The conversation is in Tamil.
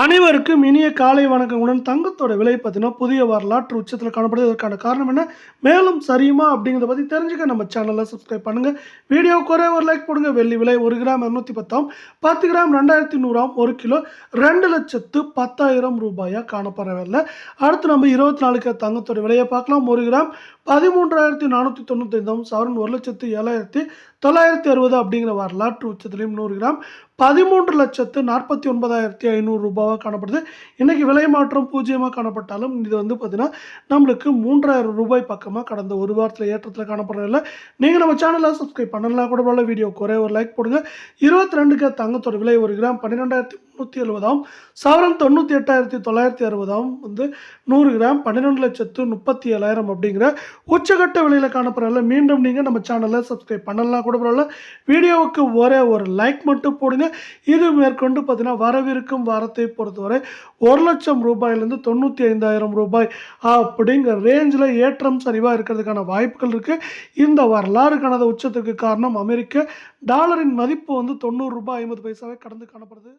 அனைவருக்கும் இனிய காலை வணக்கங்களுடன் தங்கத்தோட விலை பார்த்தீங்கன்னா புதிய வரலாற்று உச்சத்தில் காணப்படுது. இதற்கான காரணம் என்ன, மேலும் சரியுமா அப்படிங்கிறத பற்றி தெரிஞ்சுக்க நம்ம சேனலை சப்ஸ்கிரைப் பண்ணுங்கள். வீடியோ குறை ஒரு லைக் போடுங்க. வெள்ளி விலை 1 கிராம் 210, 10 கிராம் 2100, 1 கிலோ 2,10,000 ரூபாயாக காணப்படவில்லை. அடுத்து நம்ம 24 தங்கத்தோட விலையை பார்க்கலாம். 1 கிராம் 13,495, சவரன் 1,07,960 அப்படிங்கிற வரலாற்று உச்சத்திலையும் 100 கிராம் 13,49,500 ரூபாவாக காணப்படுது. இன்றைக்கி விலை மாற்றம் பூஜ்ஜியமாக காணப்பட்டாலும் இது வந்து பார்த்திங்கன்னா நம்மளுக்கு 3,000 ரூபாய் பக்கமாக கடந்த ஒரு வாரத்தில் ஏற்றத்தில் காணப்படவில்லை. நீங்கள் நம்ம சேனலை சப்ஸ்கிரைப் பண்ணலாம் கூட போல வீடியோ குறை ஒரு லைக் போடுங்க. 22 தங்கத்தோட விலை 1 கிராம் 12,370, சவரன் 98,960 வந்து 100 கிராம் 12,37,000 அப்படிங்கிற உச்சகட்ட விலையில் காணப்படவில்லை. மீண்டும் நீங்கள் நம்ம சேனலை சப்ஸ்கிரைப் பண்ணலாம் கூட போல வீடியோவுக்கு ஒரே ஒரு லைக் மட்டும் போடுங்க. இது மேற்கொண்டு பார்த்தீங்கன்னா வரவிருக்கும் வாரத்தை பொறுத்தவரை 1,00,000 ரூபாயிலிருந்து 95,000 ரூபாய் அப்படிங்கிற ரேஞ்சில் ஏற்றம் சரிவாக இருக்கிறதுக்கான வாய்ப்புகள் இருக்குது. இந்த வரலாறு காணாத உச்சத்துக்கு காரணம் அமெரிக்க டாலரின் மதிப்பு வந்து 90 ரூபாய் 50 பைசாவை கடந்து காணப்படுது.